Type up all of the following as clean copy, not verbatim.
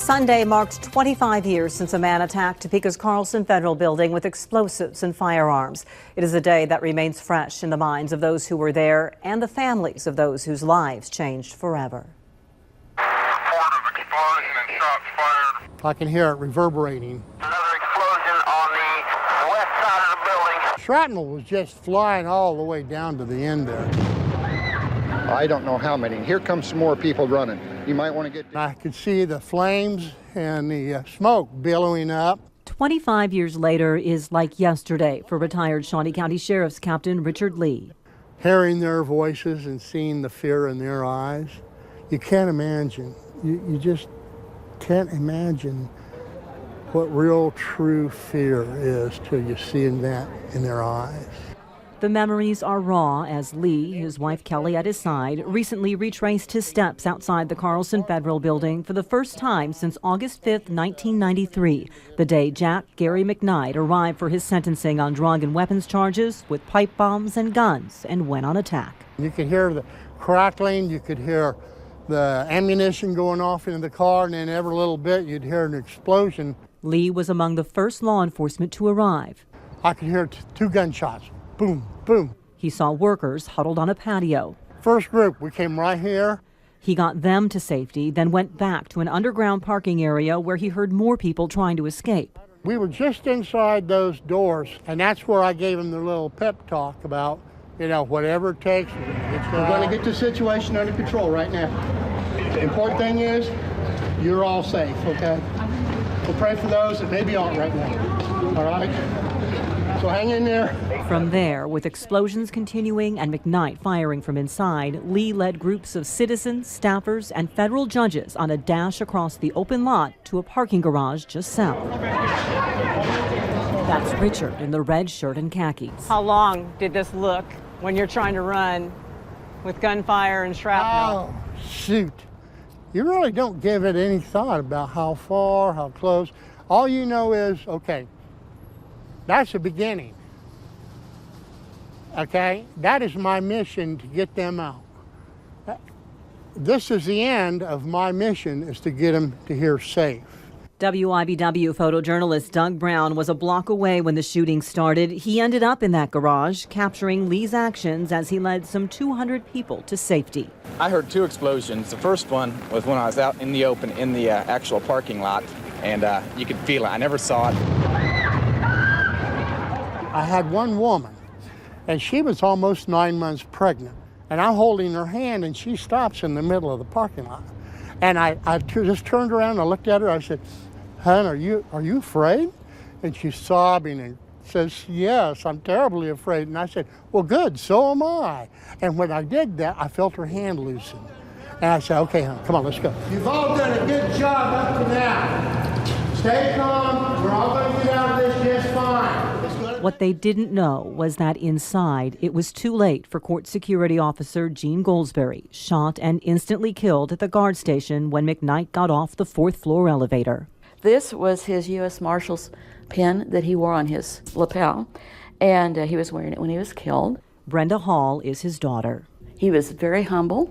Sunday marked 25 years since a man attacked Topeka's Carlson Federal Building with explosives and firearms. It is a day that remains fresh in the minds of those who were there and the families of those whose lives changed forever. Explosion and shots fired. I can hear it reverberating. Another explosion on the west side of the building. Shrapnel was just flying all the way down to the end there. I don't know how many. Here comes some more people running. You might want to get... I could see the flames and the smoke billowing up. 25 years later is like yesterday for retired Shawnee County Sheriff's Captain Richard Lee. Hearing their voices and seeing the fear in their eyes, you can't imagine. You just can't imagine what real, true fear is till you see that in their eyes. The memories are raw as Lee, his wife Kelly at his side, recently retraced his steps outside the Carlson Federal Building for the first time since August 5th, 1993, the day Jack Gary McKnight arrived for his sentencing on drug and weapons charges with pipe bombs and guns and went on attack. You could hear the crackling, you could hear the ammunition going off into the car, and then every little bit you'd hear an explosion. Lee was among the first law enforcement to arrive. I could hear two gunshots. Boom, boom. He saw workers huddled on a patio. First group, we came right here. He got them to safety, then went back to an underground parking area where he heard more people trying to escape. We were just inside those doors, and that's where I gave him the little pep talk about, you know, whatever it takes. We're going to get the situation under control right now. The important thing is you're all safe, okay? We'll pray for those that may be on right now, all right? So hang in there. From there, with explosions continuing and McKnight firing from inside, Lee led groups of citizens, staffers, and federal judges on a dash across the open lot to a parking garage just south. That's Richard in the red shirt and khakis. How long did this look when you're trying to run with gunfire and shrapnel? Oh, shoot. You really don't give it any thought about how far, how close. All you know is, okay, that's the beginning. Okay, that is my mission to get them out. This is the end of my mission, is to get them to here safe. WIBW photojournalist Doug Brown was a block away when the shooting started. He ended up in that garage, capturing Lee's actions as he led some 200 people to safety. I heard two explosions. The first one was when I was out in the open in the actual parking lot, and you could feel it. I never saw it. I had one woman, and she was almost 9 months pregnant, and I'm holding her hand, and she stops in the middle of the parking lot. And I just turned around and I looked at her. I said, "Hon, are you afraid?" And she's sobbing and says, "Yes, I'm terribly afraid." And I said, "Well, good, so am I." And when I did that, I felt her hand loosen. And I said, "Okay, hon, come on, let's go." You've all done a good job up to now. Stay calm. We're all going to get out of this just fine. What they didn't know was that inside, it was too late for court security officer Gene Goldsberry, shot and instantly killed at the guard station when McKnight got off the 4th floor elevator. This was his U.S. Marshal's pin that he wore on his lapel, and he was wearing it when he was killed. Brenda Hall is his daughter. He was very humble,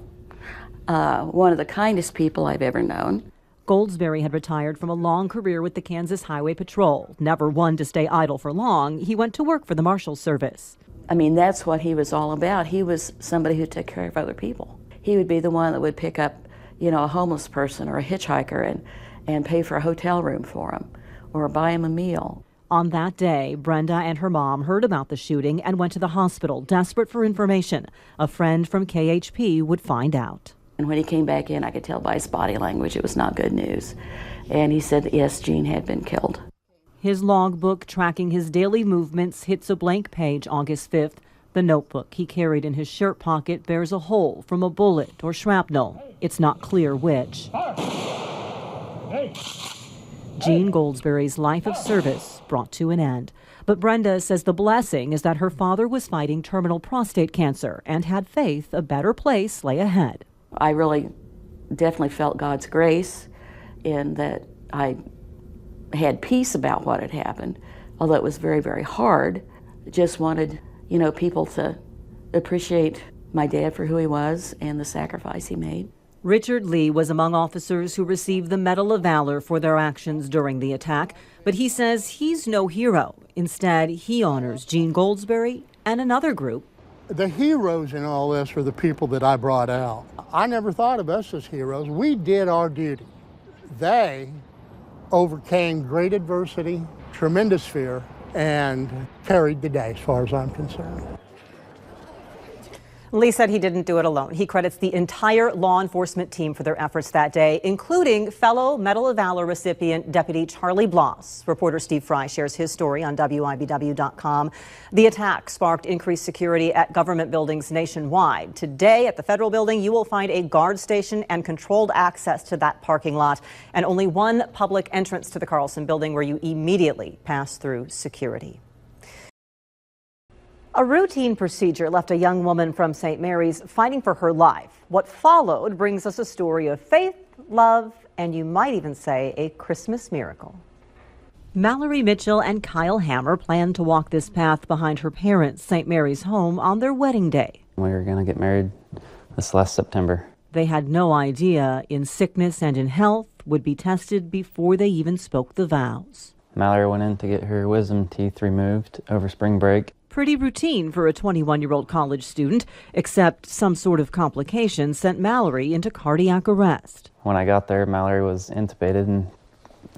one of the kindest people I've ever known. Goldsberry had retired from a long career with the Kansas Highway Patrol. Never one to stay idle for long, he went to work for the Marshal Service. I mean, that's what he was all about. He was somebody who took care of other people. He would be the one that would pick up, you know, a homeless person or a hitchhiker and pay for a hotel room for him or buy him a meal. On that day, Brenda and her mom heard about the shooting and went to the hospital, desperate for information. A friend from KHP would find out. And when he came back in, I could tell by his body language it was not good news. And he said that, yes, Gene had been killed. His logbook tracking his daily movements hits a blank page August 5th. The notebook he carried in his shirt pocket bears a hole from a bullet or shrapnel. It's not clear which. Gene Goldsberry's life of service brought to an end. But Brenda says the blessing is that her father was fighting terminal prostate cancer and had faith a better place lay ahead. I really definitely felt God's grace in that I had peace about what had happened, although it was very, very hard. Just wanted, you know, people to appreciate my dad for who he was and the sacrifice he made. Richard Lee was among officers who received the Medal of Valor for their actions during the attack, but he says he's no hero. Instead, he honors Gene Goldsberry and another group. The heroes in all this are the people that I brought out. I never thought of us as heroes. We did our duty. They overcame great adversity, tremendous fear, and carried the day as far as I'm concerned. Lee said he didn't do it alone. He credits the entire law enforcement team for their efforts that day, including fellow Medal of Valor recipient Deputy Charlie Bloss. Reporter Steve Fry shares his story on WIBW.com. The attack sparked increased security at government buildings nationwide. Today at the Federal Building, you will find a guard station and controlled access to that parking lot, and only one public entrance to the Carlson Building where you immediately pass through security. A routine procedure left a young woman from St. Mary's fighting for her life. What followed brings us a story of faith, love, and you might even say a Christmas miracle. Mallory Mitchell and Kyle Hammer planned to walk this path behind her parents' St. Mary's home on their wedding day. We were going to get married this last September. They had no idea in sickness and in health would be tested before they even spoke the vows. Mallory went in to get her wisdom teeth removed over spring break. Pretty routine for a 21-year-old college student, except some sort of complication sent Mallory into cardiac arrest. When I got there, Mallory was intubated and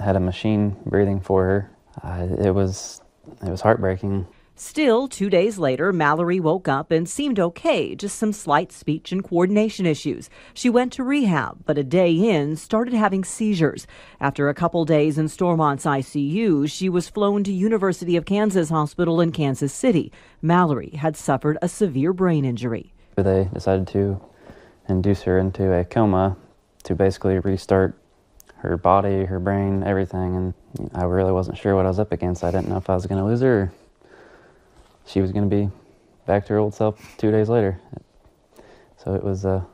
had a machine breathing for her. It was heartbreaking. Still, 2 days later, Mallory woke up and seemed okay, just some slight speech and coordination issues. She went to rehab, but a day in, started having seizures. After a couple days in Stormont's ICU, she was flown to University of Kansas Hospital in Kansas City. Mallory had suffered a severe brain injury. They decided to induce her into a coma to basically restart her body, her brain, everything, and I really wasn't sure what I was up against. I didn't know if I was going to lose her or she was going to be back to her old self 2 days later. So it was a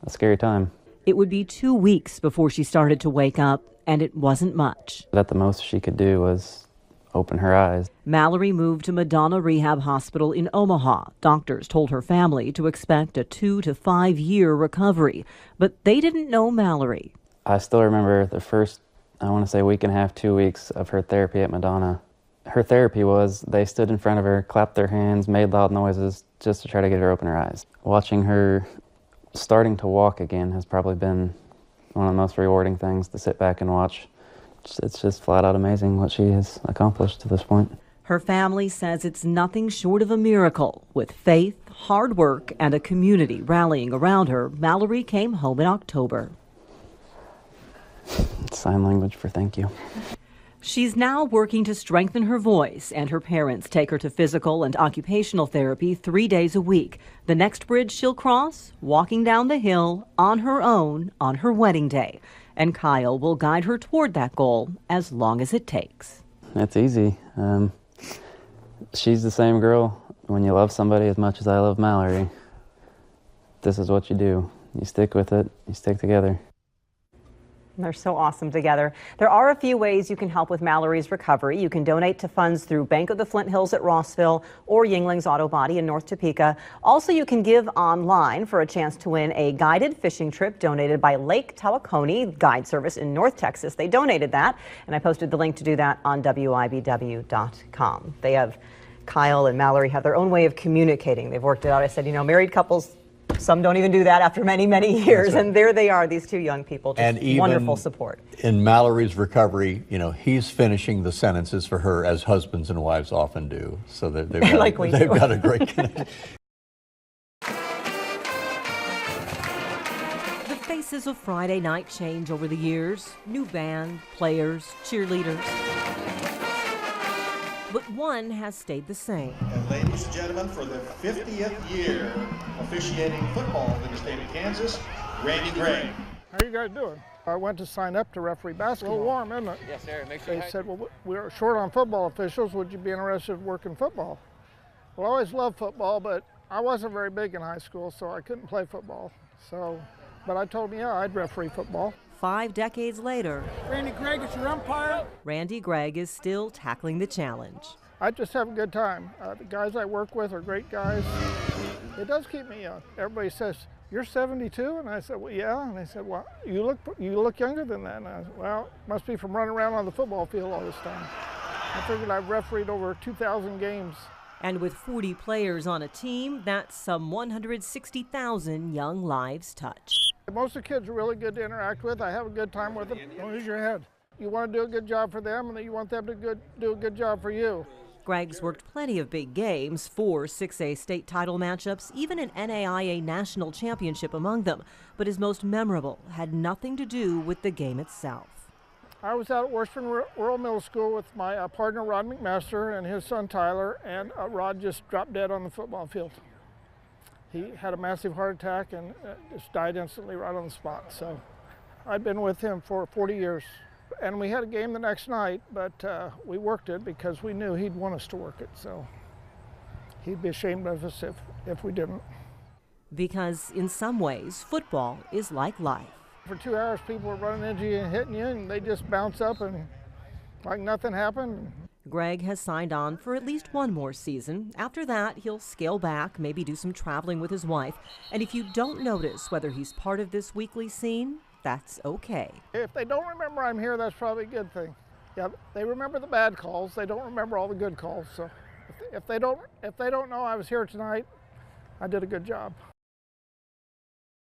scary time. It would be 2 weeks before she started to wake up, and it wasn't much. At the most she could do was open her eyes. Mallory moved to Madonna Rehab Hospital in Omaha. Doctors told her family to expect a 2 to 5 year recovery, but they didn't know Mallory. I still remember the first, I want to say, week and a half, 2 weeks of her therapy at Madonna. Her therapy was they stood in front of her, clapped their hands, made loud noises just to try to get her to open her eyes. Watching her starting to walk again has probably been one of the most rewarding things to sit back and watch. It's just flat out amazing what she has accomplished to this point. Her family says it's nothing short of a miracle. With faith, hard work, and a community rallying around her, Mallory came home in October. It's sign language for thank you. She's now working to strengthen her voice, and her parents take her to physical and occupational therapy 3 days a week. The next bridge she'll cross, walking down the hill on her own on her wedding day. And Kyle will guide her toward that goal as long as it takes. It's easy. She's the same girl. When you love somebody as much as I love Mallory, this is what you do. You stick with it, you stick together. They're so awesome together. There are a few ways you can help with Mallory's recovery. You can donate to funds through Bank of the Flint Hills at Rossville or Yingling's Auto Body in North Topeka. Also, you can give online for a chance to win a guided fishing trip donated by Lake Tawakoni Guide Service in North Texas. They donated that, and I posted the link to do that on WIBW.com. They have, Kyle and Mallory have their own way of communicating. They've worked it out. I said, you know, married couples, some don't even do that after many, many years. Right. And there they are, these two young people, just and wonderful support. In Mallory's recovery, you know, he's finishing the sentences for her as husbands and wives often do. So they've got, like they've got a great connection. The faces of Friday night change over the years. New band, players, cheerleaders. But one has stayed the same. And ladies and gentlemen, for the 50th year officiating football in the state of Kansas, Randy Gregg. How you guys doing? I went to sign up to referee basketball. A little warm, isn't it? Yes, sir. Make sure they said, well, we're short on football officials. Would you be interested in working football? Well, I always loved football, but I wasn't very big in high school, so I couldn't play football. But I told him, yeah, I'd referee football. 5 decades later, Randy Gregg is your umpire? Randy Gregg is still tackling the challenge. I just have a good time. The guys I work with are great guys. It does keep me young. Everybody says, "You're 72?" And I said, "Well, yeah." And they said, "Well, you look younger than that." And I said, "Well, it must be from running around on the football field all this time." I figured I've refereed over 2,000 games. And with 40 players on a team, that's some 160,000 young lives touched. Most of the kids are really good to interact with. I have a good time with them. Don't use your head. You want to do a good job for them, and then you want them to do a good job for you. Greg's worked plenty of big games, 4 6A state title matchups, even an NAIA national championship among them. But his most memorable had nothing to do with the game itself. I was out at Washburn Rural Middle School with my partner Rod McMaster and his son Tyler, and Rod just dropped dead on the football field. He had a massive heart attack and just died instantly right on the spot. So I'd been with him for 40 years. And we had a game the next night, but we worked it because we knew he'd want us to work it. So he'd be ashamed of us if we didn't. Because in some ways, football is like life. For 2 hours, people were running into you and hitting you, and they just bounce up and like nothing happened. Greg has signed on for at least one more season. After that, he'll scale back, maybe do some traveling with his wife. And if you don't notice whether he's part of this weekly scene, that's okay. If they don't remember I'm here, that's probably a good thing. Yeah, they remember the bad calls. They don't remember all the good calls. So if they don't know I was here tonight, I did a good job.